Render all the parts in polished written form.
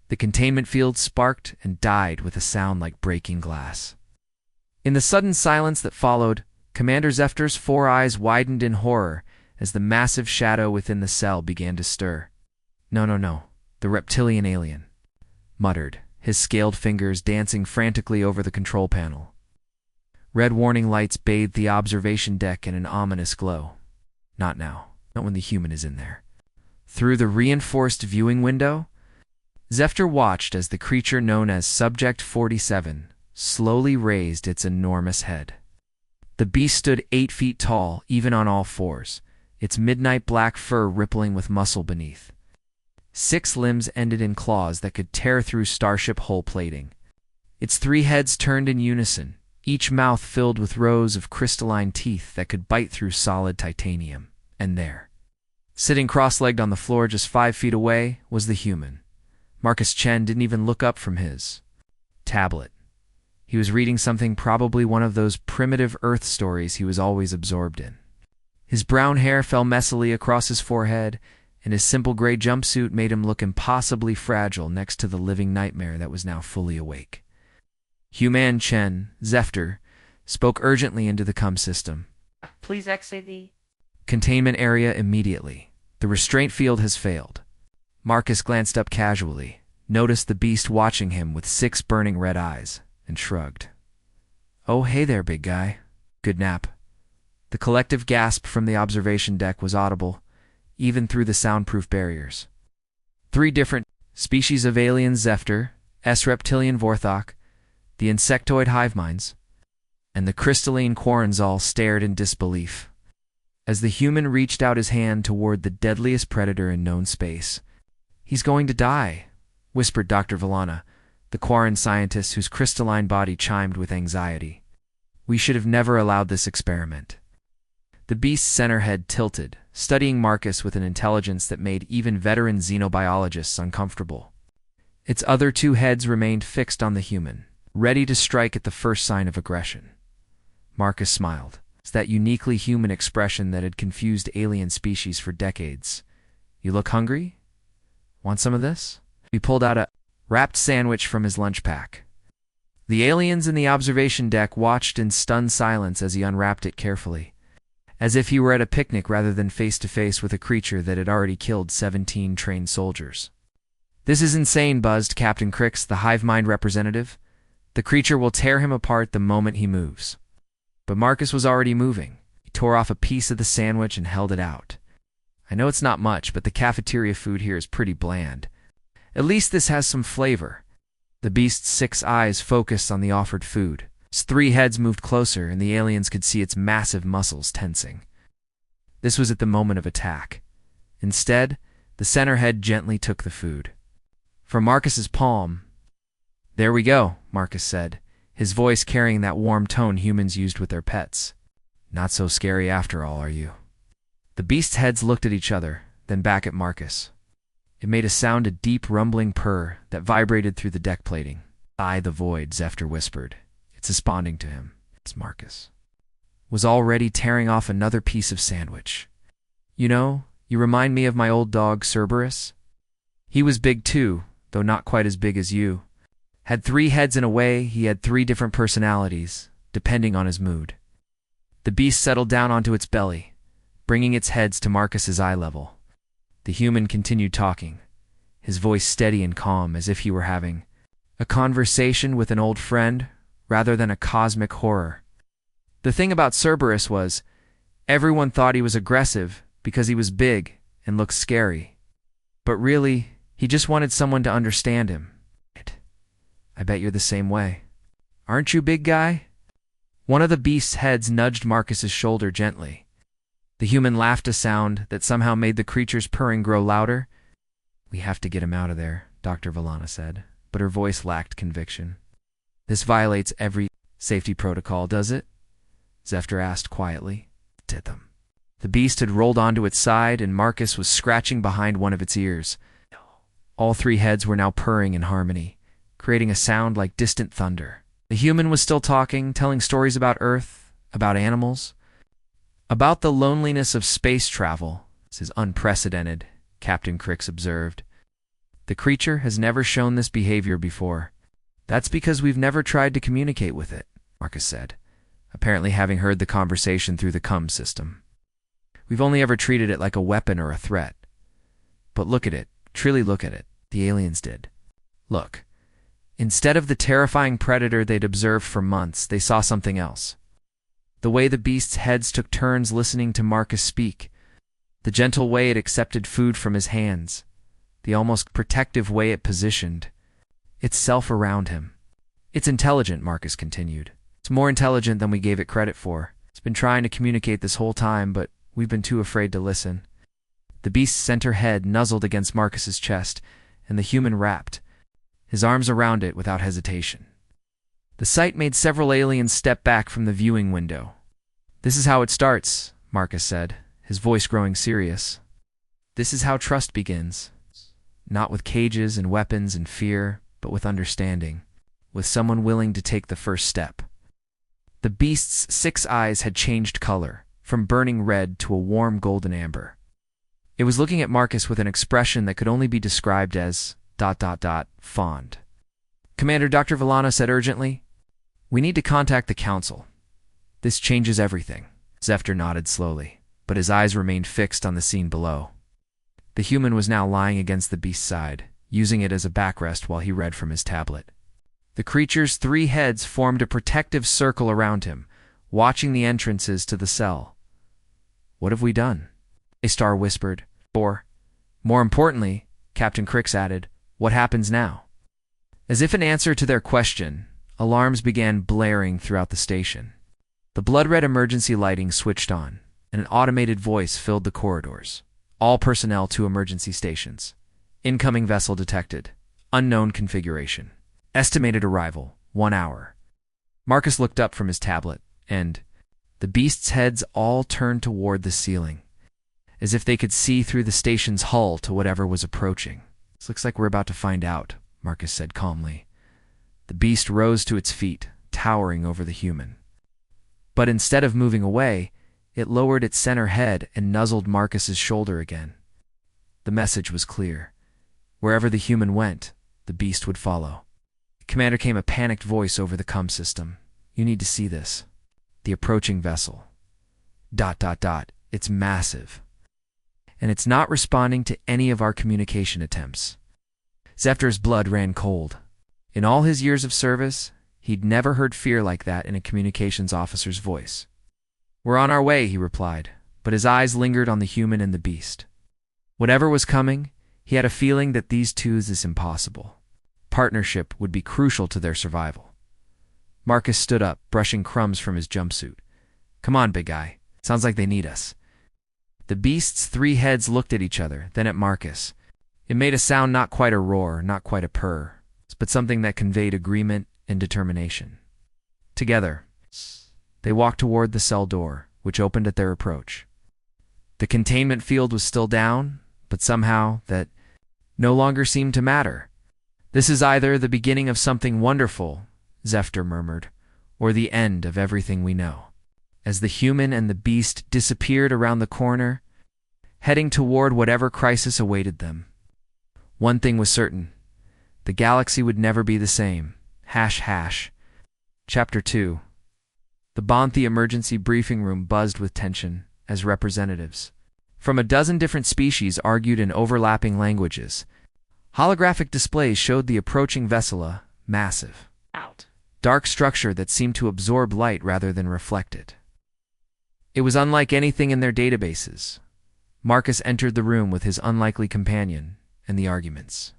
The containment field sparked and died with a sound like breaking glass. In the sudden silence that followed, Commander Zefter's 4 eyes widened in horror as the massive shadow within the cell began to stir. "No, no, no, the reptilian alien," muttered, his scaled fingers dancing frantically over the control panel. Red warning lights bathed the observation deck in an ominous glow. Not now, not when the human is in there. Through the reinforced viewing window, Zefter watched as the creature known as Subject 47 slowly raised its enormous head. The beast stood 8 feet tall, even on all fours, its midnight black fur rippling with muscle beneath. 6 limbs ended in claws that could tear through starship hull plating. Its 3 heads turned in unison, each mouth filled with rows of crystalline teeth that could bite through solid titanium. And there, sitting cross-legged on the floor just 5 feet away, was the human. Marcus Chen didn't even look up from his tablet. He was reading something, probably one of those primitive Earth stories he was always absorbed in. His brown hair fell messily across his forehead, and his simple gray jumpsuit made him look impossibly fragile next to the living nightmare that was now fully awake. Human Chen, Zefter, spoke urgently into the comm system. "Please exit the Containment area immediately. The restraint field has failed." Marcus glanced up casually, noticed the beast watching him with 6 burning red eyes, and shrugged. "Oh, hey there, big guy. Good nap." The collective gasp from the observation deck was audible, even through the soundproof barriers. 3 different species of aliens, Zefter, S. reptilian Vorthok, the insectoid hive minds, and the crystalline Quaranzal stared in disbelief. As the human reached out his hand toward the deadliest predator in known space. "He's going to die," whispered Dr. Villana, the Quaran scientist whose crystalline body chimed with anxiety. "We should have never allowed this experiment." The beast's center head tilted, studying Marcus with an intelligence that made even veteran xenobiologists uncomfortable. Its other 2 heads remained fixed on the human, ready to strike at the first sign of aggression. Marcus smiled. It's that uniquely human expression that had confused alien species for decades. "You look hungry? Want some of this?" He pulled out a wrapped sandwich from his lunch pack. The aliens in the observation deck watched in stunned silence as he unwrapped it carefully, as if he were at a picnic rather than face-to-face with a creature that had already killed 17 trained soldiers. "This is insane," buzzed Captain Crix, the hive mind representative. "The creature will tear him apart the moment he moves." But Marcus was already moving. He tore off a piece of the sandwich and held it out. "I know it's not much, but the cafeteria food here is pretty bland. At least this has some flavor." The beast's 6 eyes focused on the offered food. Its 3 heads moved closer, and the aliens could see its massive muscles tensing. This was at the moment of attack. Instead, the center head gently took the food. From Marcus's palm, "There we go," Marcus said, his voice carrying that warm tone humans used with their pets. "Not so scary after all, are you?" The beast's heads looked at each other, then back at Marcus. It made a deep rumbling purr that vibrated through the deck plating. "I, the void," Zefter whispered. "It's responding to him." It's Marcus was already tearing off another piece of sandwich. "You know, you remind me of my old dog Cerberus. He was big too, though not quite as big as you. Had 3 heads in a way, he had 3 different personalities, depending on his mood." The beast settled down onto its belly, bringing its heads to Marcus's eye level. The human continued talking, his voice steady and calm as if he were having a conversation with an old friend rather than a cosmic horror. "The thing about Cerberus was, everyone thought he was aggressive because he was big and looked scary. But really, he just wanted someone to understand him. I bet you're the same way. Aren't you, big guy?" One of the beast's heads nudged Marcus's shoulder gently. The human laughed a sound that somehow made the creature's purring grow louder. "We have to get him out of there," Dr. Villana said, but her voice lacked conviction. "This violates every safety protocol, does it?" Zefter asked quietly. It did them. The beast had rolled onto its side, and Marcus was scratching behind one of its ears. All 3 heads were now purring in harmony, creating a sound like distant thunder. The human was still talking, telling stories about Earth, about animals, about the loneliness of space travel. "This is unprecedented," Captain Crix observed. The creature has never shown this behavior before. That's because we've never tried to communicate with it, Marcus said, apparently having heard the conversation through the comm system. We've only ever treated it like a weapon or a threat. But look at it, truly look at it, the aliens did. Look. Instead of the terrifying predator they'd observed for months, they saw something else. The way the beast's heads took turns listening to Marcus speak, the gentle way it accepted food from his hands, the almost protective way it positioned itself around him. It's intelligent, Marcus continued. It's more intelligent than we gave it credit for. It's been trying to communicate this whole time, but we've been too afraid to listen. The beast's center head nuzzled against Marcus's chest, and the human wrapped his arms around it without hesitation. The sight made several aliens step back from the viewing window. This is how it starts, Marcus said, his voice growing serious. This is how trust begins. Not with cages and weapons and fear, but with understanding, with someone willing to take the first step. The beast's 6 eyes had changed color, from burning red to a warm golden amber. It was looking at Marcus with an expression that could only be described as ... fond. Commander, Dr. Villana said urgently, "We need to contact the Council. This changes everything." Zephyr nodded slowly, but his eyes remained fixed on the scene below. The human was now lying against the beast's side, using it as a backrest while he read from his tablet. The creature's 3 heads formed a protective circle around him, watching the entrances to the cell. "What have we done?" A-Star whispered. "Or, more importantly," Captain Crix added, "what happens now?" As if in answer to their question, alarms began blaring throughout the station. The blood-red emergency lighting switched on, and an automated voice filled the corridors. "All personnel to emergency stations. Incoming vessel detected. Unknown configuration. Estimated arrival, 1 hour." Marcus looked up from his tablet, and the beasts' heads all turned toward the ceiling, as if they could see through the station's hull to whatever was approaching. "This looks like we're about to find out," Marcus said calmly. The beast rose to its feet, towering over the human. But instead of moving away, it lowered its center head and nuzzled Marcus's shoulder again. The message was clear. Wherever the human went, the beast would follow. Commander, came a panicked voice over the comm system. "You need to see this. The approaching vessel. ... It's massive. And it's not responding to any of our communication attempts." Zephyr's blood ran cold. In all his years of service, he'd never heard fear like that in a communications officer's voice. "We're on our way," he replied, but his eyes lingered on the human and the beast. Whatever was coming, he had a feeling that these two's is impossible. Partnership would be crucial to their survival. Marcus stood up, brushing crumbs from his jumpsuit. "Come on, big guy. Sounds like they need us." The beast's 3 heads looked at each other, then at Marcus. It made a sound, not quite a roar, not quite a purr, but something that conveyed agreement and determination. Together, they walked toward the cell door, which opened at their approach. The containment field was still down, but somehow that no longer seemed to matter. "This is either the beginning of something wonderful," Zephyr murmured, "or the end of everything we know." As the human and the beast disappeared around the corner, heading toward whatever crisis awaited them. One thing was certain. The galaxy would never be the same. #. Chapter 2. The Bonthi emergency briefing room buzzed with tension as representatives from a dozen different species argued in overlapping languages. Holographic displays showed the approaching vessel, massive, dark structure that seemed to absorb light rather than reflect it. It was unlike anything in their databases. Marcus entered the room with his unlikely companion, and the arguments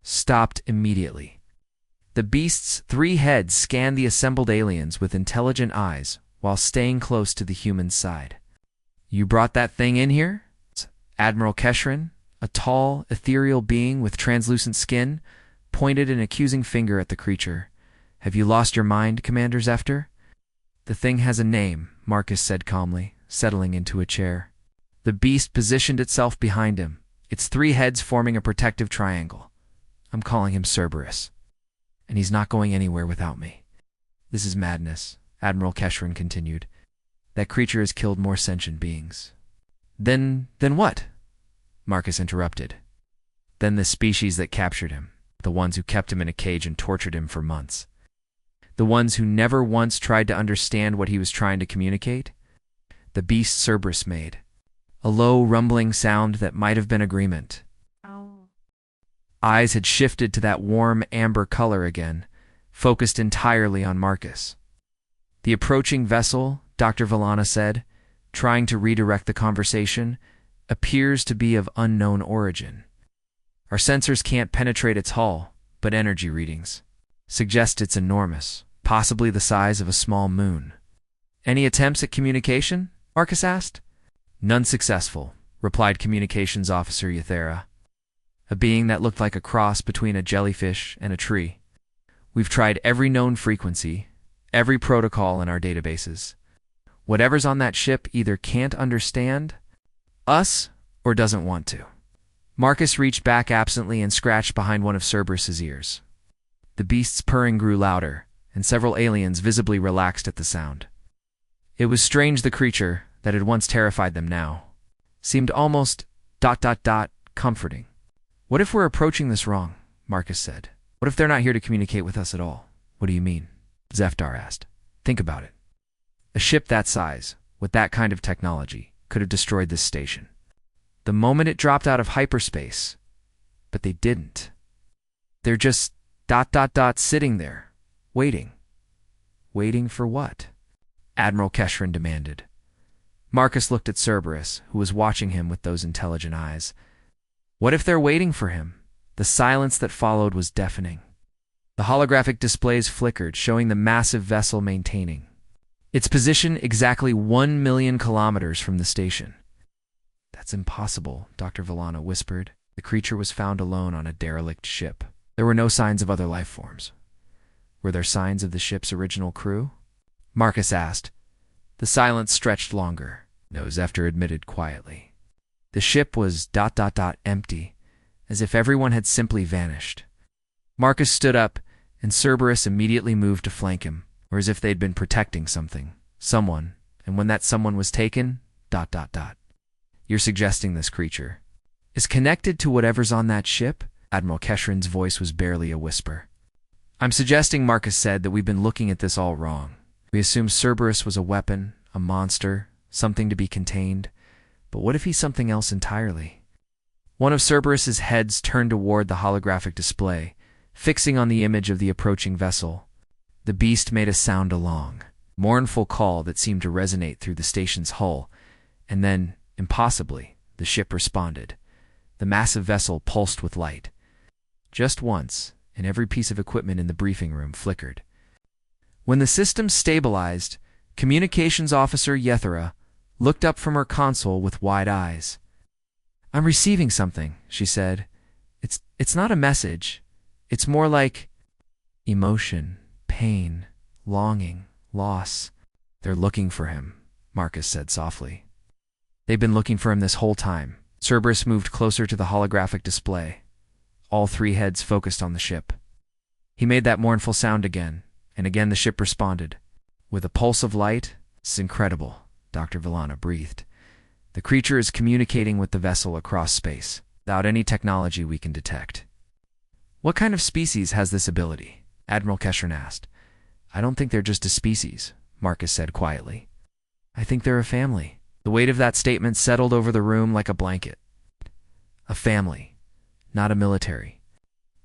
stopped immediately. The beast's 3 heads scanned the assembled aliens with intelligent eyes while staying close to the human's side. "You brought that thing in here?" Admiral Keshrin, a tall, ethereal being with translucent skin, pointed an accusing finger at the creature. "Have you lost your mind, Commander Zephyr?" "The thing has a name," Marcus said calmly, settling into a chair. The beast positioned itself behind him, its 3 heads forming a protective triangle. "I'm calling him Cerberus. And he's not going anywhere without me." "This is madness," Admiral Keshrin continued. "That creature has killed more sentient beings." Then what?" Marcus interrupted. Then the species that captured him, the ones who kept him in a cage and tortured him for months. The ones who never once tried to understand what he was trying to communicate. The beast Cerberus made. A low, rumbling sound that might have been agreement. Oh. Eyes had shifted to that warm amber color again, focused entirely on Marcus. The approaching vessel, Dr. Villana said, trying to redirect the conversation, appears to be of unknown origin. Our sensors can't penetrate its hull, but energy readings suggest it's enormous, possibly the size of a small moon. Any attempts at communication? Marcus asked. None successful, replied Communications Officer Yathera, a being that looked like a cross between a jellyfish and a tree. We've tried every known frequency, every protocol in our databases. Whatever's on that ship either can't understand us or doesn't want to. Marcus reached back absently and scratched behind one of Cerberus's ears. The beast's purring grew louder, and several aliens visibly relaxed at the sound. It was strange the creature, that had once terrified them now, seemed almost ... comforting. What if we're approaching this wrong? Marcus said. What if they're not here to communicate with us at all? What do you mean? Zephdar asked. Think about it. A ship that size, with that kind of technology, could have destroyed this station. The moment it dropped out of hyperspace. But they didn't. They're just ... sitting there, waiting. Waiting for what? Admiral Keshrin demanded. Marcus looked at Cerberus, who was watching him with those intelligent eyes. What if they're waiting for him? The silence that followed was deafening. The holographic displays flickered, showing the massive vessel maintaining its position exactly 1 million kilometers from the station. That's impossible, Dr. Villana whispered. The creature was found alone on a derelict ship. There were no signs of other life forms. Were there signs of the ship's original crew? Marcus asked. The silence stretched longer. No, Zephdar admitted quietly. The ship was ... empty, as if everyone had simply vanished. Marcus stood up, and Cerberus immediately moved to flank him, or as if they'd been protecting something, someone, and when that someone was taken ... You're suggesting this creature is connected to whatever's on that ship? Admiral Keshrin's voice was barely a whisper. I'm suggesting, Marcus said, that we've been looking at this all wrong. We assumed Cerberus was a weapon, a monster, something to be contained. But what if he's something else entirely? One of Cerberus's heads turned toward the holographic display, fixing on the image of the approaching vessel. The beast made a sound along, mournful call that seemed to resonate through the station's hull, and then, impossibly, the ship responded. The massive vessel pulsed with light. Just once, and every piece of equipment in the briefing room flickered. When the system stabilized, Communications Officer Yathera looked up from her console with wide eyes. I'm receiving something, she said. It's not a message. It's more like emotion, pain, longing, loss. They're looking for him, Marcus said softly. They've been looking for him this whole time. Cerberus moved closer to the holographic display. All three heads focused on the ship. He made that mournful sound again, and again the ship responded. With a pulse of light? It's incredible, Dr. Villana breathed. The creature is communicating with the vessel across space, without any technology we can detect. What kind of species has this ability? Admiral Keshrin asked. I don't think they're just a species, Marcus said quietly. I think they're a family. The weight of that statement settled over the room like a blanket. A family, not a military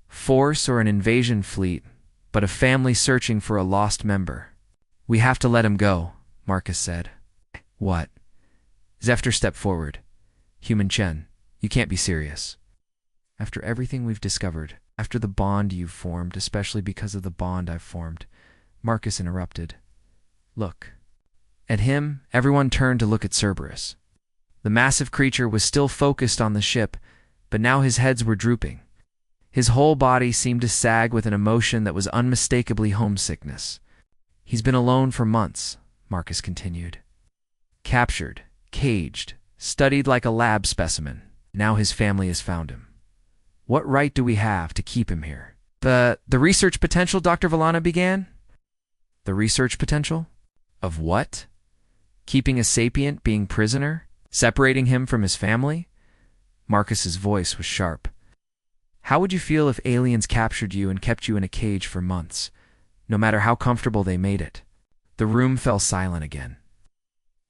force or an invasion fleet, but a family searching for a lost member. We have to let him go, Marcus said. What? Zephdar stepped forward. Human Chen, you can't be serious. After everything we've discovered, after the bond you've formed, especially because of the bond I've formed, Marcus interrupted. Look. At him, everyone turned to look at Cerberus. The massive creature was still focused on the ship, but now his heads were drooping. His whole body seemed to sag with an emotion that was unmistakably homesickness. He's been alone for months, Marcus continued. Captured, caged, studied like a lab specimen. Now his family has found him. What right do we have to keep him here? The research potential, Dr. Villana began? The research potential? Of what? Keeping a sapient being prisoner? Separating him from his family? Marcus's voice was sharp. How would you feel if aliens captured you and kept you in a cage for months, no matter how comfortable they made it? The room fell silent again.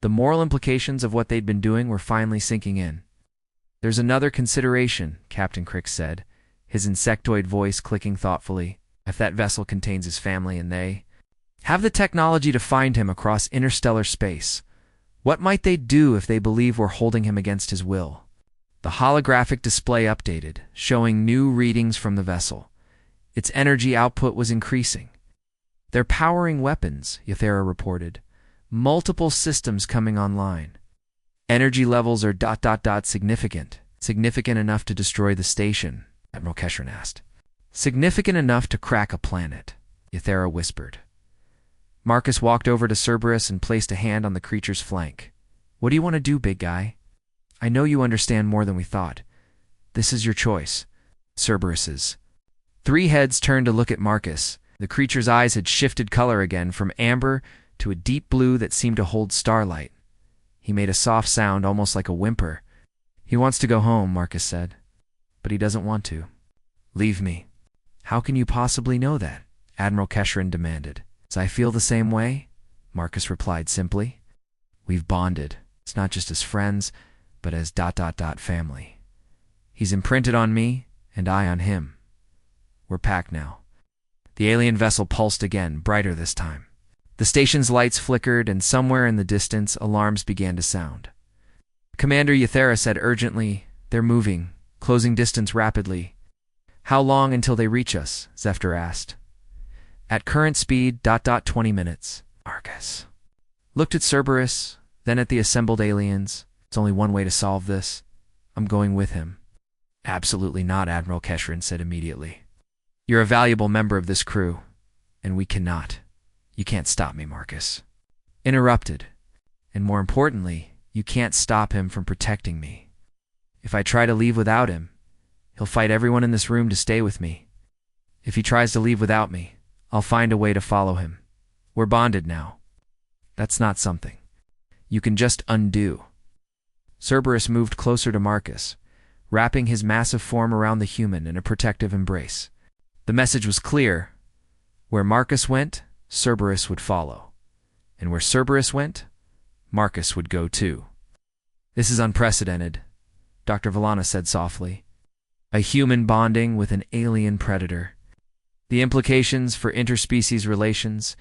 The moral implications of what they'd been doing were finally sinking in. There's another consideration, Captain Crick said, his insectoid voice clicking thoughtfully. If that vessel contains his family and they have the technology to find him across interstellar space, what might they do if they believe we're holding him against his will? The holographic display updated, showing new readings from the vessel. Its energy output was increasing. They're powering weapons, Yathera reported. Multiple systems coming online. Energy levels are ... significant. Significant enough to destroy the station, Admiral Keshrin asked. Significant enough to crack a planet, Yathera whispered. Marcus walked over to Cerberus and placed a hand on the creature's flank. What do you want to do, big guy? I know you understand more than we thought. This is your choice. Cerberus's. Three heads turned to look at Marcus. The creature's eyes had shifted color again from amber to a deep blue that seemed to hold starlight. He made a soft sound, almost like a whimper. He wants to go home, Marcus said. But he doesn't want to. Leave me. How can you possibly know that? Admiral Keshrin demanded. Does I feel the same way? Marcus replied simply. We've bonded. It's not just as friends, but as ... family. He's imprinted on me, and I on him. We're packed now. The alien vessel pulsed again, brighter this time. The station's lights flickered, and somewhere in the distance, alarms began to sound. Commander Yathera said urgently, They're moving, closing distance rapidly. How long until they reach us? Zephyr asked. At current speed, ... 20 minutes. Marcus looked at Cerberus, then at the assembled aliens. It's only one way to solve this. I'm going with him. Absolutely not, Admiral Keshrin said immediately. You're a valuable member of this crew, and we cannot. You can't stop me, Marcus. Interrupted. And more importantly, you can't stop him from protecting me. If I try to leave without him, he'll fight everyone in this room to stay with me. If he tries to leave without me, I'll find a way to follow him. We're bonded now. That's not something you can just undo. Cerberus moved closer to Marcus, wrapping his massive form around the human in a protective embrace. The message was clear. Where Marcus went, Cerberus would follow. And where Cerberus went, Marcus would go too. This is unprecedented, Dr. Villana said softly. A human bonding with an alien predator. The implications for interspecies relations,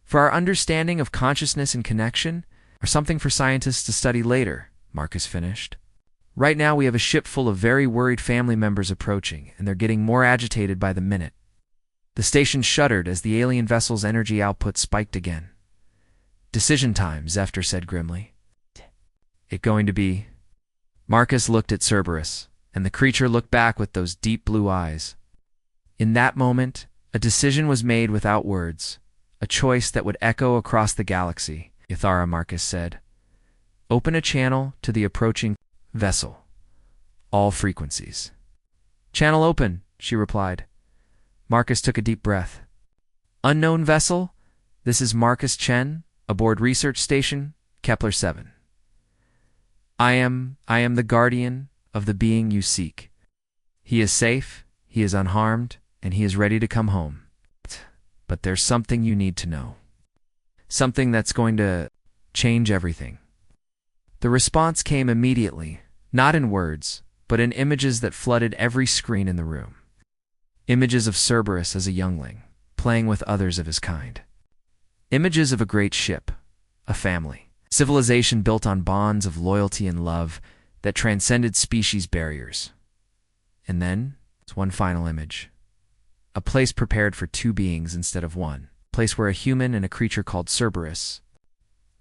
for our understanding of consciousness and connection, are something for scientists to study later, Marcus finished. Right now we have a ship full of very worried family members approaching, and they're getting more agitated by the minute. The station shuddered as the alien vessel's energy output spiked again. Decision time, Zephyr said grimly. It going to be? Marcus looked at Cerberus, and the creature looked back with those deep blue eyes. In that moment, a decision was made without words, a choice that would echo across the galaxy, Yathara Marcus said. Open a channel to the approaching vessel. All frequencies. Channel open, she replied. Marcus took a deep breath. Unknown vessel, this is Marcus Chen, aboard research station, Kepler 7. I am the guardian of the being you seek. He is safe, he is unharmed, and he is ready to come home. But there's something you need to know. Something that's going to change everything. The response came immediately, not in words, but in images that flooded every screen in the room. Images of Cerberus as a youngling, playing with others of his kind. Images of a great ship, a family, civilization built on bonds of loyalty and love that transcended species barriers. And then, it's one final image. A place prepared for two beings instead of one. A place where a human and a creature called Cerberus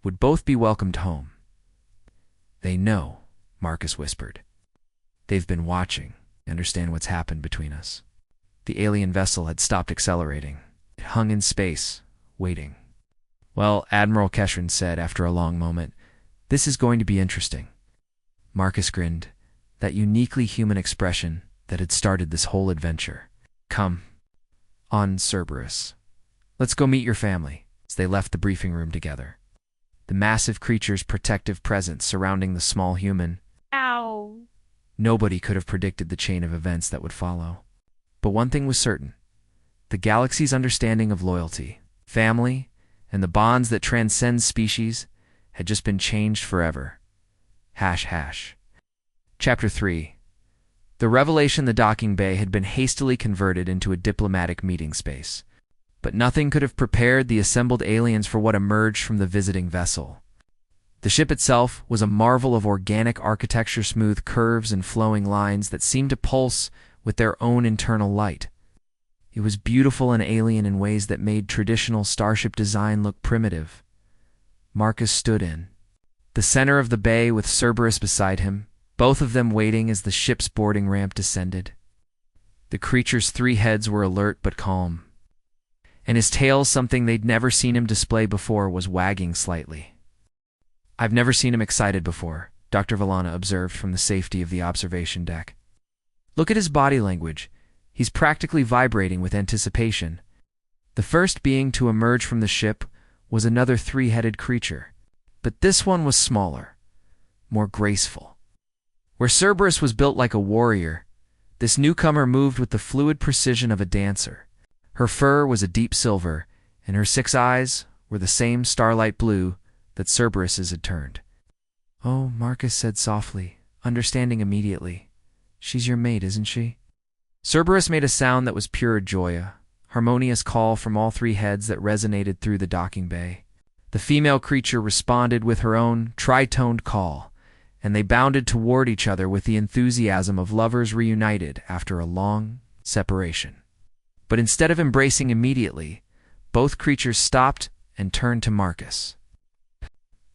would both be welcomed home. They know, Marcus whispered. They've been watching, understand what's happened between us. The alien vessel had stopped accelerating. It hung in space, waiting. Well, Admiral Keshrin said after a long moment, this is going to be interesting. Marcus grinned, that uniquely human expression that had started this whole adventure. Come, on Cerberus. Let's go meet your family, as they left the briefing room together. The massive creature's protective presence surrounding the small human. Ow. Nobody could have predicted the chain of events that would follow. But one thing was certain: the galaxy's understanding of loyalty, family, and the bonds that transcend species had just been changed forever. Chapter 3. The revelation the docking bay had been hastily converted into a diplomatic meeting space. But nothing could have prepared the assembled aliens for what emerged from the visiting vessel. The ship itself was a marvel of organic architecture, smooth curves and flowing lines that seemed to pulse with their own internal light. It was beautiful and alien in ways that made traditional starship design look primitive. Marcus stood in the center of the bay with Cerberus beside him, both of them waiting as the ship's boarding ramp descended. The creature's 3 heads were alert but calm, and his tail, something they'd never seen him display before, was wagging slightly. "I've never seen him excited before," Dr. Villana observed from the safety of the observation deck. "Look at his body language. He's practically vibrating with anticipation." The first being to emerge from the ship was another 3-headed creature, but this one was smaller, more graceful. Where Cerberus was built like a warrior, this newcomer moved with the fluid precision of a dancer. Her fur was a deep silver, and her 6 eyes were the same starlight blue that Cerberus's had turned. "Oh," Marcus said softly, understanding immediately. "She's your mate, isn't she?" Cerberus made a sound that was pure joy, a harmonious call from all 3 heads that resonated through the docking bay. The female creature responded with her own tritoned call, and they bounded toward each other with the enthusiasm of lovers reunited after a long separation. But instead of embracing immediately, both creatures stopped and turned to Marcus.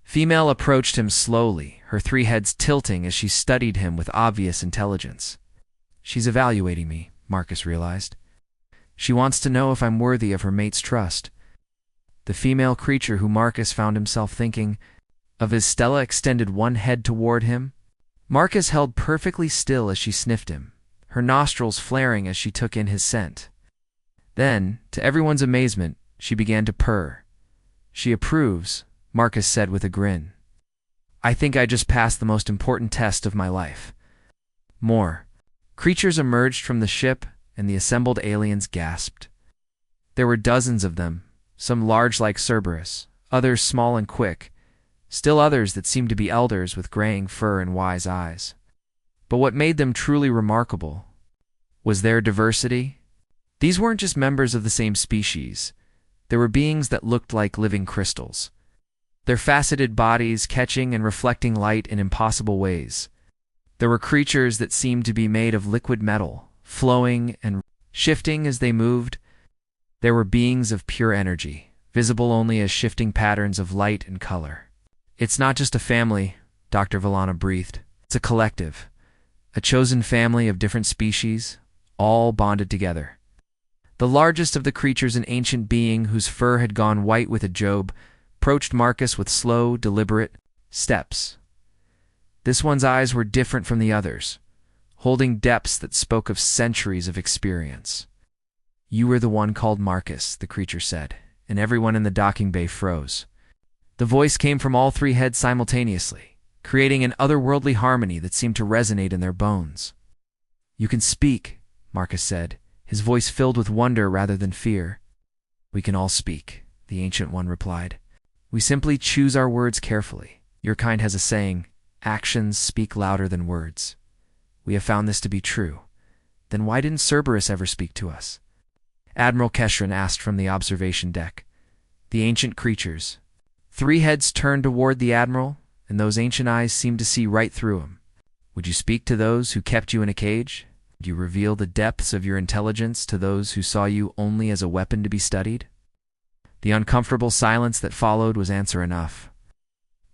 Female approached him slowly, her 3 heads tilting as she studied him with obvious intelligence. "She's evaluating me," Marcus realized. "She wants to know if I'm worthy of her mate's trust." The female creature, who Marcus found himself thinking of as Stella, extended 1 head toward him. Marcus held perfectly still as she sniffed him, her nostrils flaring as she took in his scent. Then, to everyone's amazement, she began to purr. "She approves," Marcus said with a grin. "I think I just passed the most important test of my life." More creatures emerged from the ship, and the assembled aliens gasped. There were dozens of them, some large like Cerberus, others small and quick, still others that seemed to be elders with graying fur and wise eyes. But what made them truly remarkable was their diversity. These weren't just members of the same species. There were beings that looked like living crystals, their faceted bodies catching and reflecting light in impossible ways. There were creatures that seemed to be made of liquid metal, flowing and shifting as they moved. There were beings of pure energy, visible only as shifting patterns of light and color. "It's not just a family," Dr. Villana breathed. "It's a collective, a chosen family of different species, all bonded together." The largest of the creatures, an ancient being whose fur had gone white with a job, approached Marcus with slow, deliberate steps. This one's eyes were different from the others, holding depths that spoke of centuries of experience. "You were the one called Marcus," the creature said, and everyone in the docking bay froze. The voice came from all 3 heads simultaneously, creating an otherworldly harmony that seemed to resonate in their bones. "You can speak," Marcus said, his voice filled with wonder rather than fear. "We can all speak," the Ancient One replied. "We simply choose our words carefully. Your kind has a saying, 'Actions speak louder than words.' We have found this to be true. Then why didn't Cerberus ever speak to us?" Admiral Keshran asked from the observation deck. The ancient creatures. 3 heads turned toward the Admiral, and those ancient eyes seemed to see right through him. "Would you speak to those who kept you in a cage? Would you reveal the depths of your intelligence to those who saw you only as a weapon to be studied?" The uncomfortable silence that followed was answer enough.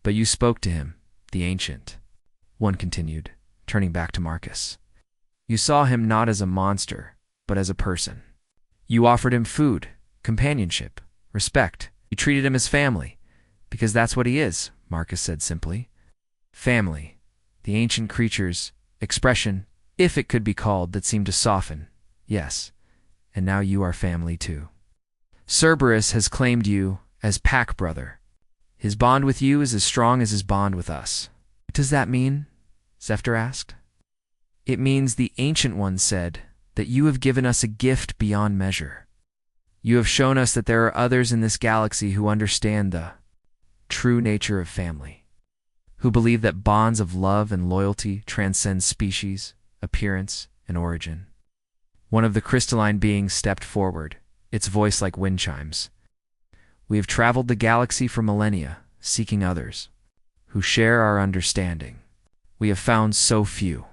"But you spoke to him, the Ancient," one continued, turning back to Marcus. "You saw him not as a monster, but as a person. You offered him food, companionship, respect. You treated him as family, because that's what he is," Marcus said simply. "Family," the ancient creature's expression, if it could be called, that seemed to soften. "Yes, and now you are family too. Cerberus has claimed you as pack brother. His bond with you is as strong as his bond with us." "What does that mean?" Zephyr asked. "It means," the Ancient One said, that you have given us a gift beyond measure. You have shown us that there are others in this galaxy who understand the true nature of family, who believe that bonds of love and loyalty transcend species, appearance, and origin. One of the crystalline beings stepped forward, its voice like wind chimes. We have traveled the galaxy for millennia, seeking others who share our understanding. We have found so few.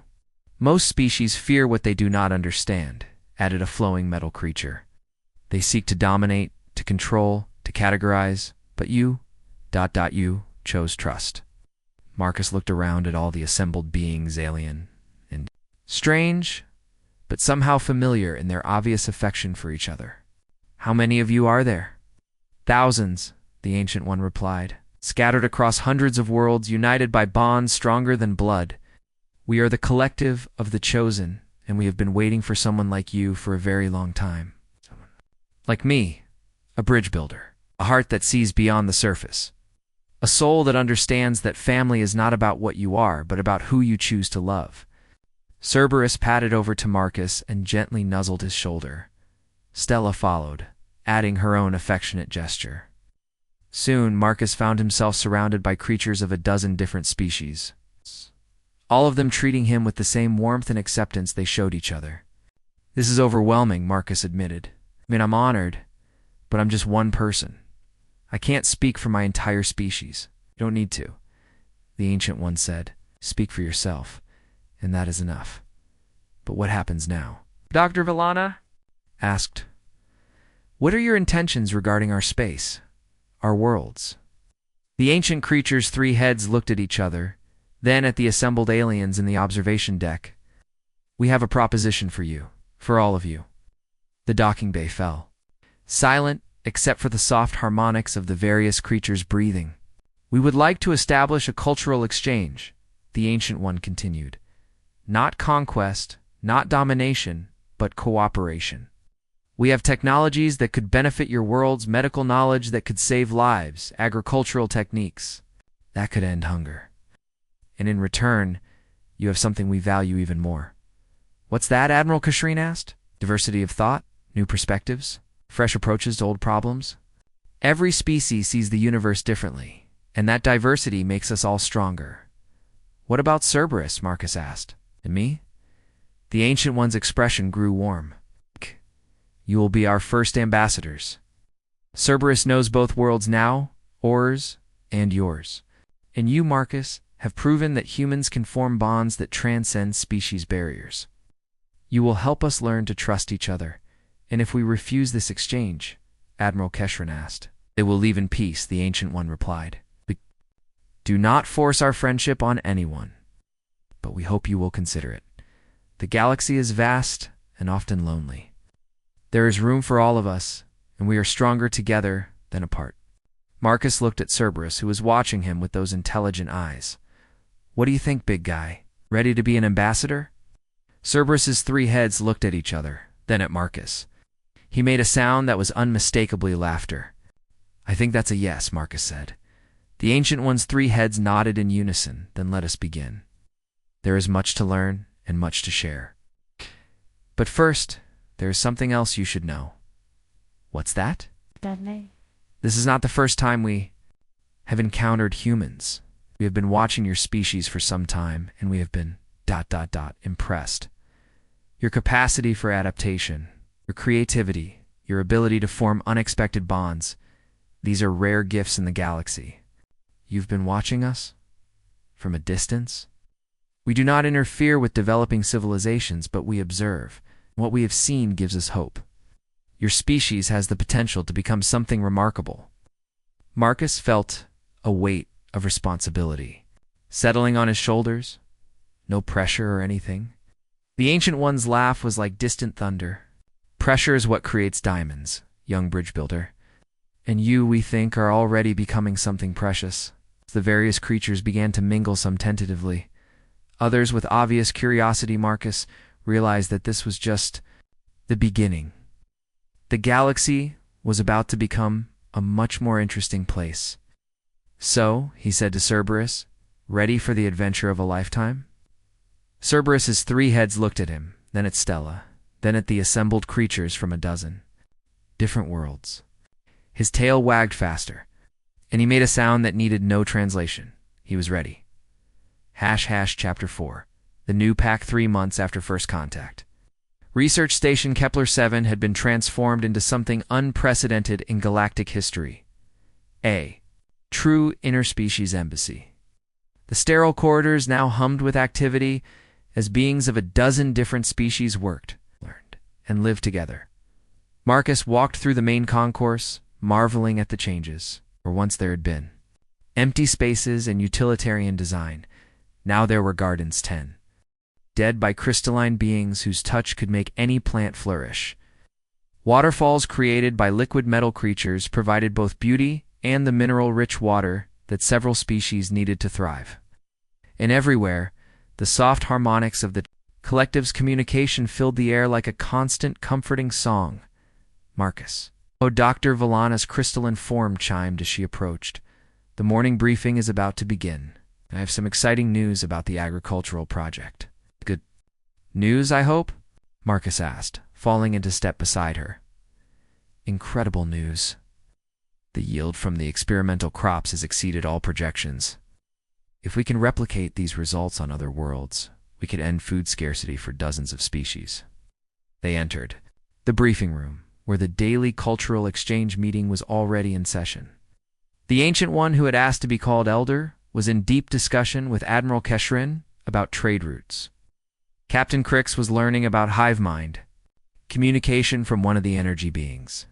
Most species fear what they do not understand, added a flowing metal creature. They seek to dominate, to control, to categorize, but you chose trust. Marcus looked around at all the assembled beings, alien and strange, but somehow familiar in their obvious affection for each other. How many of you are there? Thousands, the Ancient One replied, scattered across hundreds of worlds, united by bonds stronger than blood. We are the collective of the chosen, and we have been waiting for someone like you for a very long time. Like me, a bridge builder, a heart that sees beyond the surface, a soul that understands that family is not about what you are, but about who you choose to love. Cerberus padded over to Marcus and gently nuzzled his shoulder. Stella followed, adding her own affectionate gesture. Soon, Marcus found himself surrounded by creatures of a dozen different species, all of them treating him with the same warmth and acceptance they showed each other. This is overwhelming, Marcus admitted. I'm honored, but I'm just one person. I can't speak for my entire species. You don't need to. The Ancient One said, speak for yourself, and that is enough. But what happens now? Dr. Villana asked, what are your intentions regarding our space, our worlds? The ancient creature's three heads looked at each other, then at the assembled aliens in the observation deck. We have a proposition for you, for all of you. The docking bay fell, silent except for the soft harmonics of the various creatures breathing. We would like to establish a cultural exchange, the Ancient One continued. Not conquest, not domination, but cooperation. We have technologies that could benefit your worlds, medical knowledge that could save lives, agricultural techniques that could end hunger. And in return, you have something we value even more. What's that? Admiral Kashreen asked. Diversity of thought, new perspectives, fresh approaches to old problems. Every species sees the universe differently, and that diversity makes us all stronger. What about Cerberus? Marcus asked. And me? The Ancient One's expression grew warm. You will be our first ambassadors. Cerberus knows both worlds now, ours and yours. And you, Marcus, have proven that humans can form bonds that transcend species barriers. You will help us learn to trust each other. And if we refuse this exchange, Admiral Keshran asked. They will leave in peace, the Ancient One replied. Do not force our friendship on anyone, but we hope you will consider it. The galaxy is vast and often lonely. There is room for all of us, and we are stronger together than apart. Marcus looked at Cerberus, who was watching him with those intelligent eyes. What do you think, big guy? Ready to be an ambassador? Cerberus's three heads looked at each other, then at Marcus. He made a sound that was unmistakably laughter. I think that's a yes, Marcus said. The Ancient One's three heads nodded in unison. Then let us begin. There is much to learn and much to share. But first, there is something else you should know. What's that? This is not the first time we have encountered humans. We have been watching your species for some time, and we have been ... impressed. Your capacity for adaptation, your creativity, your ability to form unexpected bonds, these are rare gifts in the galaxy. You've been watching us? From a distance? We do not interfere with developing civilizations, but we observe. What we have seen gives us hope. Your species has the potential to become something remarkable. Marcus felt a weight of responsibility settling on his shoulders. No pressure or anything. The Ancient One's laugh was like distant thunder. Pressure is what creates diamonds, young bridge builder. And you, we think, are already becoming something precious. The various creatures began to mingle, some tentatively. Others, with obvious curiosity, Marcus realized that this was just the beginning. The galaxy was about to become a much more interesting place. So, he said to Cerberus, ready for the adventure of a lifetime? Cerberus's three heads looked at him, then at Stella, then at the assembled creatures from a dozen different worlds. His tail wagged faster, and he made a sound that needed no translation. He was ready. Chapter 4. The new pack 3 months after first contact. Research Station Kepler-7 had been transformed into something unprecedented in galactic history. A true interspecies embassy. The sterile corridors now hummed with activity as beings of a dozen different species worked, learned, and lived together. Marcus walked through the main concourse, marveling at the changes, where once there had been empty spaces and utilitarian design. Now there were gardens 10, dead by crystalline beings whose touch could make any plant flourish. Waterfalls created by liquid metal creatures provided both beauty and the mineral-rich water that several species needed to thrive. And everywhere, the soft harmonics of the collective's communication filled the air like a constant, comforting song. Marcus. Oh, Dr. Valana's crystalline form chimed as she approached. The morning briefing is about to begin. I have some exciting news about the agricultural project. Good news, I hope? Marcus asked, falling into step beside her. Incredible news. The yield from the experimental crops has exceeded all projections. If we can replicate these results on other worlds, we could end food scarcity for dozens of species. They entered the briefing room, where the daily cultural exchange meeting was already in session. The Ancient One who had asked to be called Elder was in deep discussion with Admiral Keshrin about trade routes. Captain Crix was learning about hive mind, communication from one of the energy beings.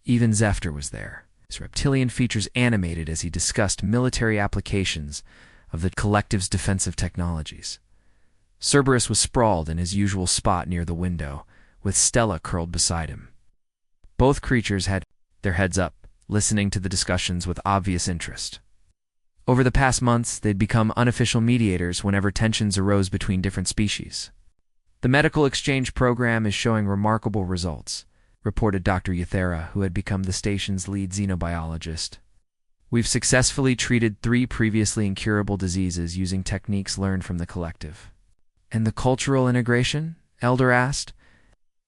Even Zephyr was there, his reptilian features animated as he discussed military applications of the collective's defensive technologies. Cerberus was sprawled in his usual spot near the window, with Stella curled beside him. Both creatures had their heads up, listening to the discussions with obvious interest. Over the past months, they'd become unofficial mediators whenever tensions arose between different species. The medical exchange program is showing remarkable results, reported Dr. Euthera, who had become the station's lead xenobiologist. We've successfully treated 3 previously incurable diseases using techniques learned from the collective. And the cultural integration? Elder asked.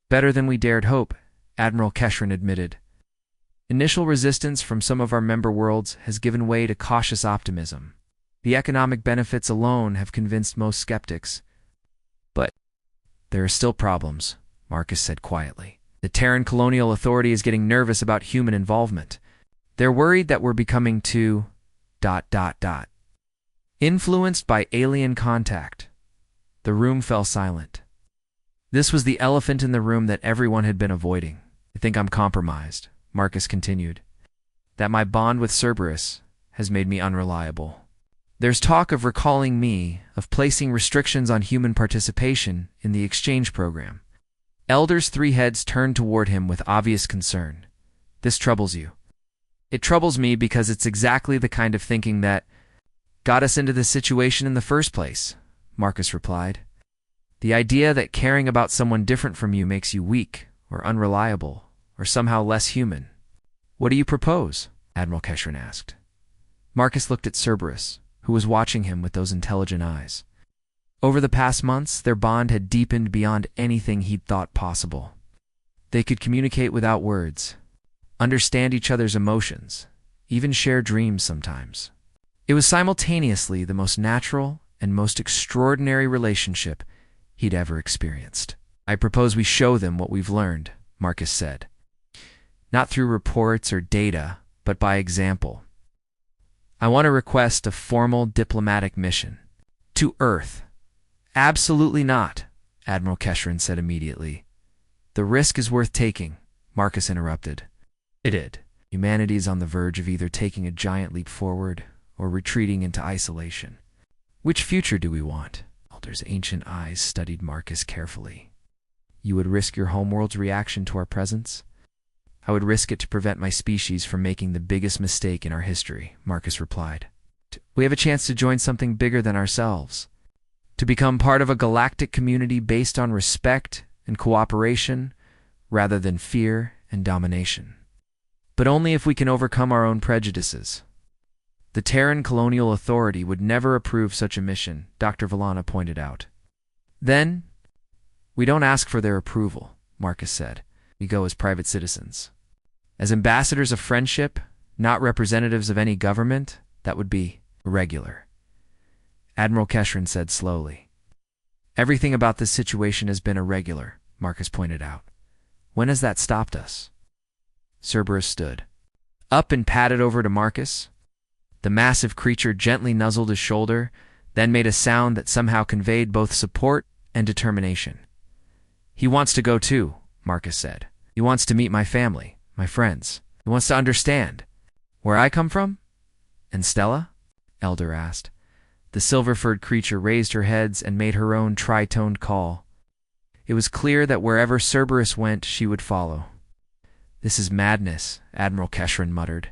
Better than we dared hope, Admiral Keshrin admitted. Initial resistance from some of our member worlds has given way to cautious optimism. The economic benefits alone have convinced most skeptics. But there are still problems, Marcus said quietly. The Terran Colonial Authority is getting nervous about human involvement. They're worried that we're becoming too... influenced by alien contact. The room fell silent. This was the elephant in the room that everyone had been avoiding. I think I'm compromised, Marcus continued. That my bond with Cerberus has made me unreliable. There's talk of recalling me, of placing restrictions on human participation in the exchange program. Elder's 3 heads turned toward him with obvious concern. This troubles you. It troubles me because it's exactly the kind of thinking that got us into this situation in the first place, Marcus replied. The idea that caring about someone different from you makes you weak or unreliable or somehow less human. What do you propose? Admiral Keshrin asked. Marcus looked at Cerberus, who was watching him with those intelligent eyes. Over the past months, their bond had deepened beyond anything he'd thought possible. They could communicate without words, understand each other's emotions, even share dreams sometimes. It was simultaneously the most natural and most extraordinary relationship he'd ever experienced. I propose we show them what we've learned, Marcus said. Not through reports or data, but by example. I want to request a formal diplomatic mission. To Earth. Absolutely not, Admiral Keshrin said immediately. The risk is worth taking, Marcus interrupted. It did. Humanity is on the verge of either taking a giant leap forward or retreating into isolation. Which future do we want? Elder's ancient eyes studied Marcus carefully. You would risk your homeworld's reaction to our presence? I would risk it to prevent my species from making the biggest mistake in our history, Marcus replied. We have a chance to join something bigger than ourselves. To become part of a galactic community based on respect and cooperation rather than fear and domination. But only if we can overcome our own prejudices. The Terran Colonial Authority would never approve such a mission, Dr. Valana pointed out. Then, we don't ask for their approval, Marcus said. "We go as private citizens. As ambassadors of friendship, not representatives of any government, that would be irregular." Admiral Keshrin said slowly. "Everything about this situation has been irregular," Marcus pointed out. "When has that stopped us?" Cerberus stood up and padded over to Marcus. The massive creature gently nuzzled his shoulder, then made a sound that somehow conveyed both support and determination. "He wants to go too," Marcus said. "He wants to meet my family, my friends. He wants to understand where I come from." "And Stella?" Elder asked. The silver-furred creature raised her heads and made her own tri-toned call. It was clear that wherever Cerberus went, she would follow. "This is madness," Admiral Keshrin muttered.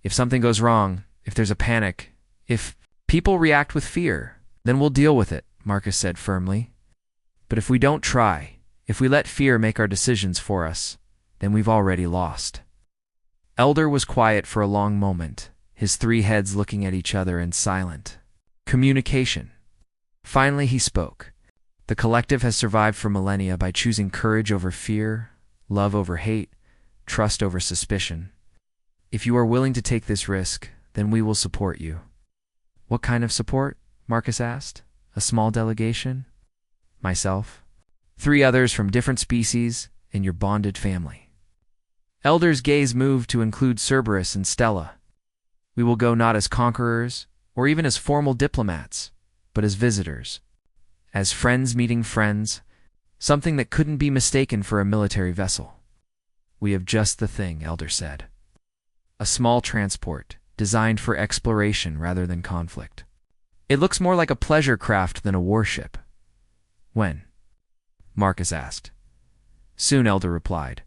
"If something goes wrong, if there's a panic, if people react with fear, then we'll deal with it," Marcus said firmly. "But if we don't try, if we let fear make our decisions for us, then we've already lost." Elder was quiet for a long moment, his three heads looking at each other and silent. Communication. Finally he spoke. "The collective has survived for millennia by choosing courage over fear, love over hate, trust over suspicion. If you are willing to take this risk, then we will support you." "What kind of support?" Marcus asked. "A small delegation?" "Myself. 3 others from different species in your bonded family." Elder's gaze moved to include Cerberus and Stella. "We will go not as conquerors, or even as formal diplomats, but as visitors. As friends meeting friends, something that couldn't be mistaken for a military vessel." "We have just the thing," Elder said. "A small transport, designed for exploration rather than conflict. It looks more like a pleasure craft than a warship." "When?" Marcus asked. "Soon," Elder replied.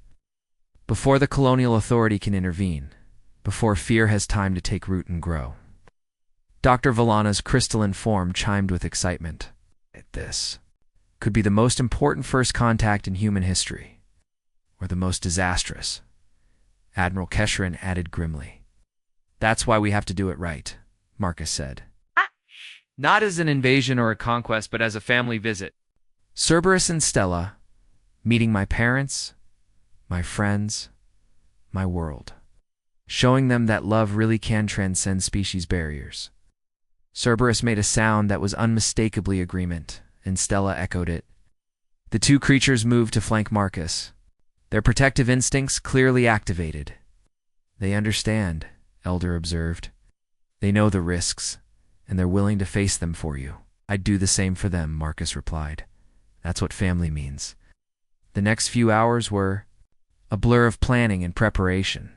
"Before the colonial authority can intervene, before fear has time to take root and grow." Dr. Valana's crystalline form chimed with excitement. "This could be the most important first contact in human history, or the most disastrous," Admiral Keshrin added grimly. "That's why we have to do it right," Marcus said. "Not as an invasion or a conquest, but as a family visit. Cerberus and Stella, meeting my parents, my friends, my world. Showing them that love really can transcend species barriers." Cerberus made a sound that was unmistakably agreement, and Stella echoed it. The 2 creatures moved to flank Marcus, their protective instincts clearly activated. "They understand," Elder observed. "They know the risks, and they're willing to face them for you." "I'd do the same for them," Marcus replied. "That's what family means." The next few hours were a blur of planning and preparation.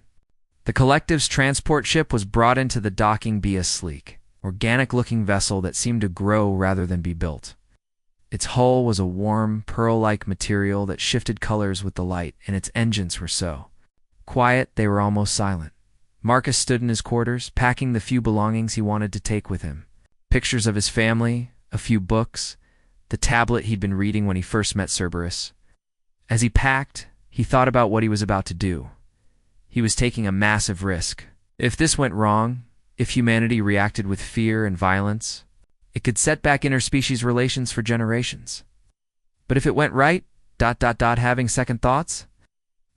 The collective's transport ship was brought into the docking bay, a sleek, organic-looking vessel that seemed to grow rather than be built. Its hull was a warm, pearl-like material that shifted colors with the light, and its engines were so quiet they were almost silent. Marcus stood in his quarters, packing the few belongings he wanted to take with him. Pictures of his family, a few books, the tablet he'd been reading when he first met Cerberus. As he packed, he thought about what he was about to do. He was taking a massive risk. If this went wrong, if humanity reacted with fear and violence, it could set back interspecies relations for generations. But if it went right, having second thoughts?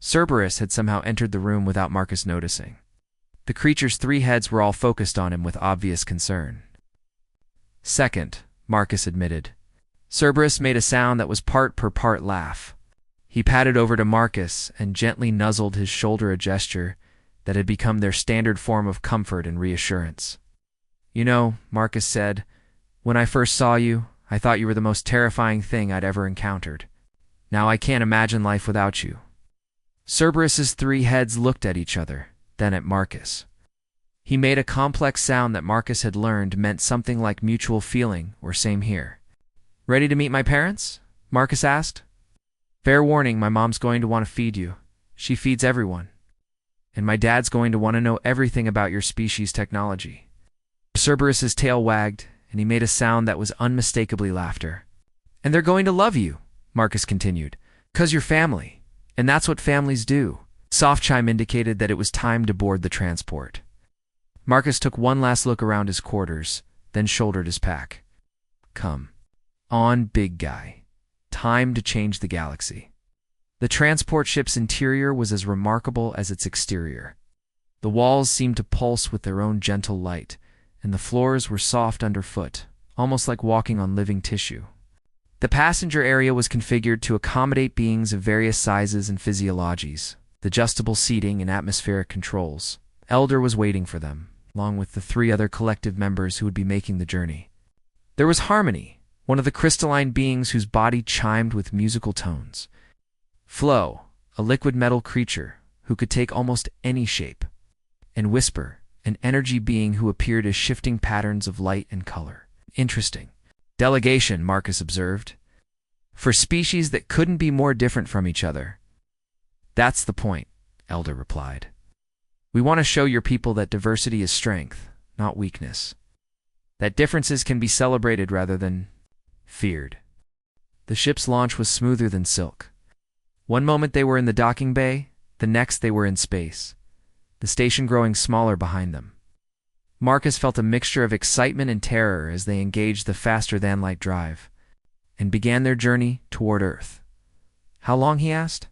Cerberus had somehow entered the room without Marcus noticing. The creature's 3 heads were all focused on him with obvious concern. "Second," Marcus admitted. Cerberus made a sound that was part laugh. He padded over to Marcus and gently nuzzled his shoulder, a gesture that had become their standard form of comfort and reassurance. "You know," Marcus said, "when I first saw you, I thought you were the most terrifying thing I'd ever encountered. Now I can't imagine life without you." Cerberus's 3 heads looked at each other, then at Marcus. He made a complex sound that Marcus had learned meant something like mutual feeling or same here. "Ready to meet my parents?" Marcus asked. "Fair warning, my mom's going to want to feed you. She feeds everyone. And my dad's going to want to know everything about your species' technology." Cerberus's tail wagged, and he made a sound that was unmistakably laughter. "And they're going to love you," Marcus continued, "'cause you're family. And that's what families do." Soft chime indicated that it was time to board the transport. Marcus took one last look around his quarters, then shouldered his pack. "Come on, big guy. Time to change the galaxy." The transport ship's interior was as remarkable as its exterior. The walls seemed to pulse with their own gentle light, and the floors were soft underfoot, almost like walking on living tissue. The passenger area was configured to accommodate beings of various sizes and physiologies, with adjustable seating and atmospheric controls. Elder was waiting for them, along with the 3 other collective members who would be making the journey. There was Harmony, one of the crystalline beings whose body chimed with musical tones. Flow, a liquid metal creature who could take almost any shape. And Whisper, an energy being who appeared as shifting patterns of light and color. Interesting. Delegation, Marcus observed. For species that couldn't be more different from each other. That's the point, Elder replied. We want to show your people that diversity is strength, not weakness. That differences can be celebrated rather than feared. The ship's launch was smoother than silk. One moment they were in the docking bay, the next they were in space, the station growing smaller behind them. Marcus felt a mixture of excitement and terror as they engaged the faster-than-light drive and began their journey toward Earth. How long, he asked.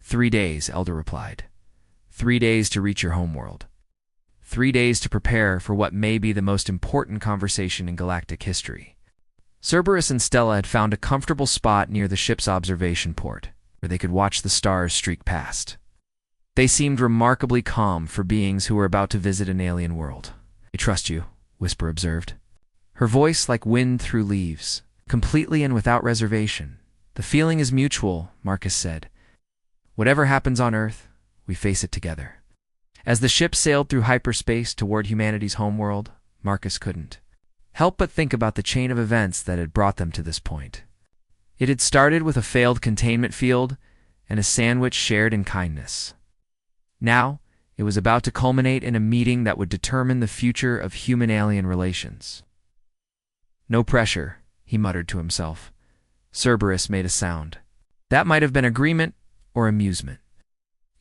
3 days, Elder replied. 3 days to reach your homeworld. 3 days to prepare for what may be the most important conversation in galactic history. Cerberus and Stella had found a comfortable spot near the ship's observation port, where they could watch the stars streak past. They seemed remarkably calm for beings who were about to visit an alien world. I trust you, Whisper observed. Her voice like wind through leaves, completely and without reservation. The feeling is mutual, Marcus said. Whatever happens on Earth, we face it together. As the ship sailed through hyperspace toward humanity's homeworld, Marcus couldn't help but think about the chain of events that had brought them to this point. It had started with a failed containment field and a sandwich shared in kindness. Now, it was about to culminate in a meeting that would determine the future of human-alien relations. No pressure, he muttered to himself. Cerberus made a sound. That might have been agreement or amusement.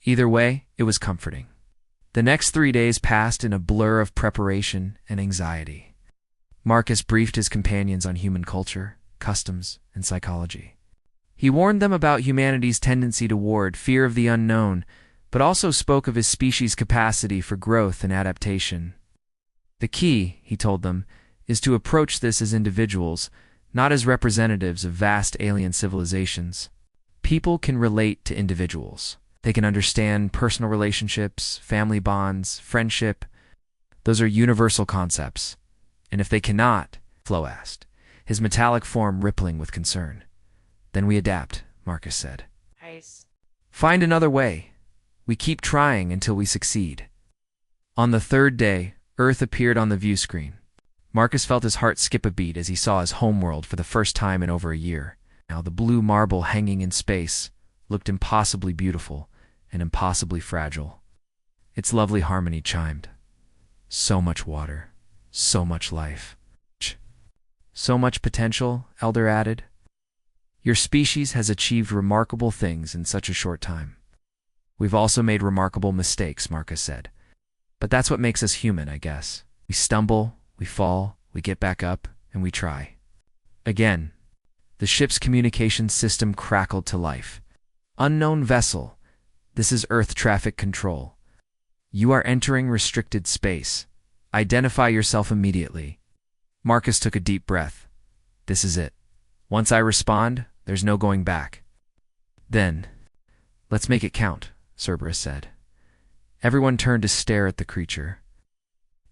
Either way, it was comforting. The next 3 days passed in a blur of preparation and anxiety. Marcus briefed his companions on human culture, customs, and psychology. He warned them about humanity's tendency toward fear of the unknown, but also spoke of his species' capacity for growth and adaptation. The key, he told them, is to approach this as individuals, not as representatives of vast alien civilizations. People can relate to individuals. They can understand personal relationships, family bonds, friendship. Those are universal concepts. And if they cannot, Flo asked, his metallic form rippling with concern. Then we adapt, Marcus said. Nice. Find another way. We keep trying until we succeed. On the 3rd day, Earth appeared on the view screen. Marcus felt his heart skip a beat as he saw his homeworld for the first time in over a year. Now the blue marble hanging in space looked impossibly beautiful and impossibly fragile. Its lovely harmony chimed. So much water, so much life. So much potential, Elder added. Your species has achieved remarkable things in such a short time. We've also made remarkable mistakes, Marcus said. But that's what makes us human, I guess. We stumble, we fall, we get back up, and we try. Again, the ship's communications system crackled to life. Unknown vessel. This is Earth traffic control. You are entering restricted space. Identify yourself immediately. Marcus took a deep breath. This is it. Once I respond, there's no going back. Then, let's make it count, Cerberus said. Everyone turned to stare at the creature.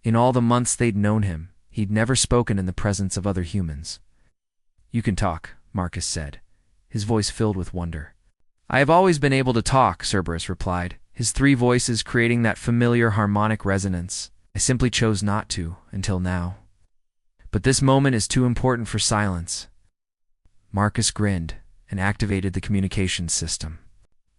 In all the months they'd known him, he'd never spoken in the presence of other humans. You can talk, Marcus said, his voice filled with wonder. I have always been able to talk, Cerberus replied, his 3 voices creating that familiar harmonic resonance. I simply chose not to, until now. But this moment is too important for silence. Marcus grinned and activated the communications system.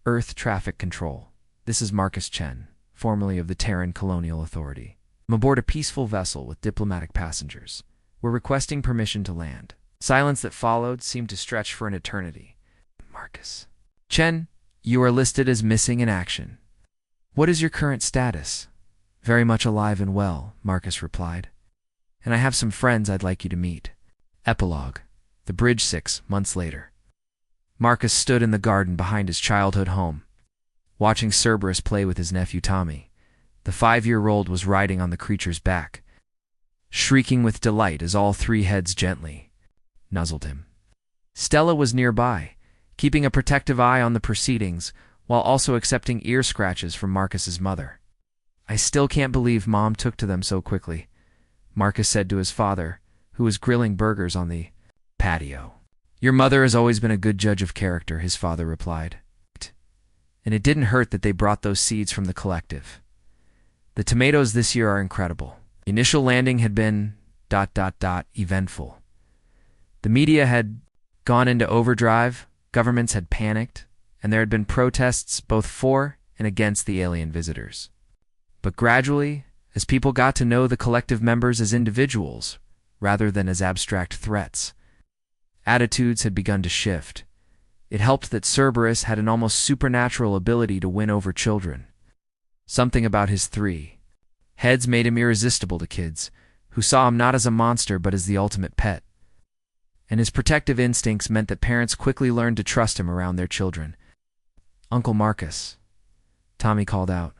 Earth traffic control. This is Marcus Chen, formerly of the Terran Colonial Authority. I'm aboard a peaceful vessel with diplomatic passengers. We're requesting permission to land. Silence that followed seemed to stretch for an eternity. Marcus. Chen, you are listed as missing in action. What is your current status? Very much alive and well, Marcus replied. And I have some friends I'd like you to meet. Epilogue. The bridge 6 months later. Marcus stood in the garden behind his childhood home, watching Cerberus play with his nephew Tommy. The 5-year-old was riding on the creature's back, shrieking with delight as all 3 heads gently nuzzled him. Stella was nearby, keeping a protective eye on the proceedings while also accepting ear scratches from Marcus's mother. "I still can't believe Mom took to them so quickly," Marcus said to his father, who was grilling burgers on the patio. "Your mother has always been a good judge of character," his father replied. "And it didn't hurt that they brought those seeds from the collective. The tomatoes this year are incredible. The initial landing had been ... eventful. The media had gone into overdrive, governments had panicked, and there had been protests both for and against the alien visitors. But gradually, as people got to know the collective members as individuals rather than as abstract threats, attitudes had begun to shift. It helped that Cerberus had an almost supernatural ability to win over children. Something about his 3 heads made him irresistible to kids, who saw him not as a monster but as the ultimate pet. And his protective instincts meant that parents quickly learned to trust him around their children. "Uncle Marcus," Tommy called out.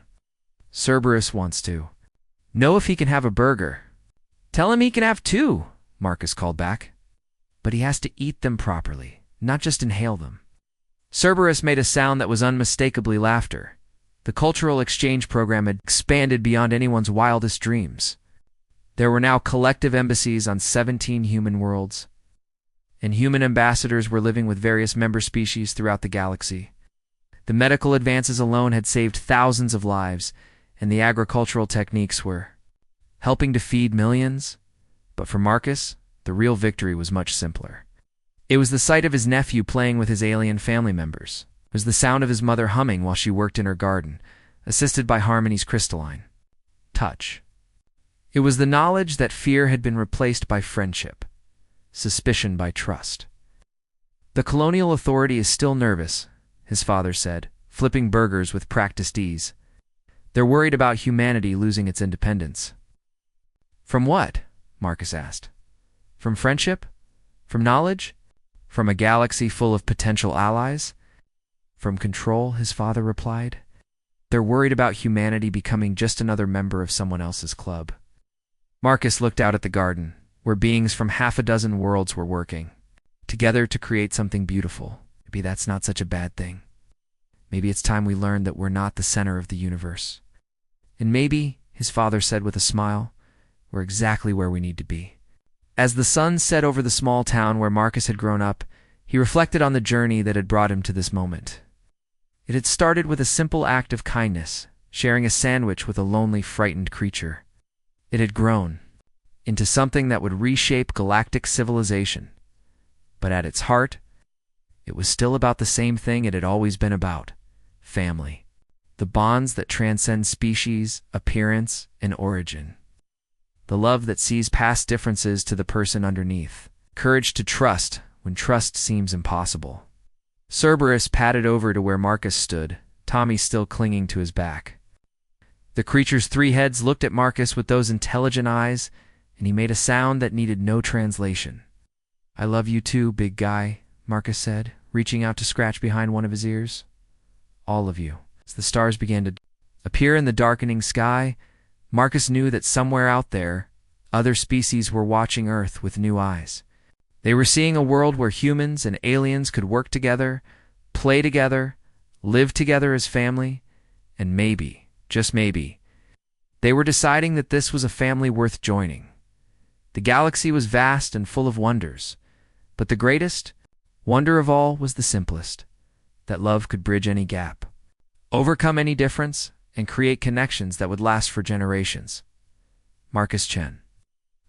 "Cerberus wants to know if he can have a burger." "Tell him he can have 2, Marcus called back. "But he has to eat them properly, not just inhale them." Cerberus made a sound that was unmistakably laughter. The cultural exchange program had expanded beyond anyone's wildest dreams. There were now collective embassies on 17 human worlds, and human ambassadors were living with various member species throughout the galaxy. The medical advances alone had saved thousands of lives, and the agricultural techniques were helping to feed millions. But for Marcus, the real victory was much simpler. It was the sight of his nephew playing with his alien family members. It was the sound of his mother humming while she worked in her garden, assisted by Harmony's crystalline touch. It was the knowledge that fear had been replaced by friendship, suspicion by trust. "The colonial authority is still nervous," his father said, flipping burgers with practiced ease. "They're worried about humanity losing its independence." "From what?" Marcus asked. "From friendship? From knowledge? From a galaxy full of potential allies?" "From control," his father replied. "They're worried about humanity becoming just another member of someone else's club." Marcus looked out at the garden, where beings from 6 worlds were working together to create something beautiful. Maybe that's not such a bad thing. Maybe it's time we learned that we're not the center of the universe. And maybe, his father said with a smile, we're exactly where we need to be. As the sun set over the small town where Marcus had grown up, he reflected on the journey that had brought him to this moment. It had started with a simple act of kindness, sharing a sandwich with a lonely, frightened creature. It had grown into something that would reshape galactic civilization. But at its heart, it was still about the same thing it had always been about: family. The bonds that transcend species, appearance, and origin. The love that sees past differences to the person underneath. Courage to trust when trust seems impossible. Cerberus padded over to where Marcus stood, Tommy still clinging to his back. The creature's 3 heads looked at Marcus with those intelligent eyes, and he made a sound that needed no translation. "I love you too, big guy," Marcus said, reaching out to scratch behind one of his ears. "All of you." As the stars began to appear in the darkening sky, Marcus knew that somewhere out there, other species were watching Earth with new eyes. They were seeing a world where humans and aliens could work together, play together, live together as family, and maybe, just maybe, they were deciding that this was a family worth joining. The galaxy was vast and full of wonders, but the greatest wonder of all was the simplest: that love could bridge any gap, overcome any difference, and create connections that would last for generations. Marcus Chen,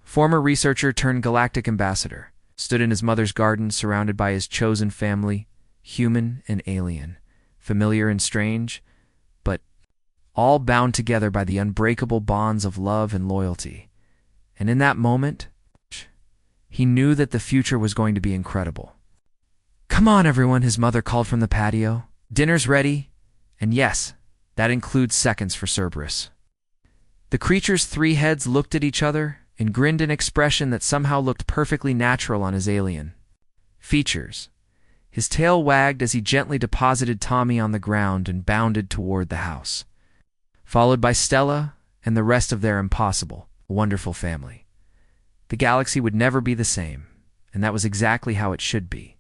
former researcher turned galactic ambassador, stood in his mother's garden surrounded by his chosen family, human and alien, familiar and strange, but all bound together by the unbreakable bonds of love and loyalty. And in that moment, he knew that the future was going to be incredible. "Come on, everyone," his mother called from the patio. "Dinner's ready." And yes, that includes seconds for Cerberus. The creature's 3 heads looked at each other and grinned an expression that somehow looked perfectly natural on his alien features. His tail wagged as he gently deposited Tommy on the ground and bounded toward the house, followed by Stella and the rest of their impossible, wonderful family. The galaxy would never be the same, and that was exactly how it should be.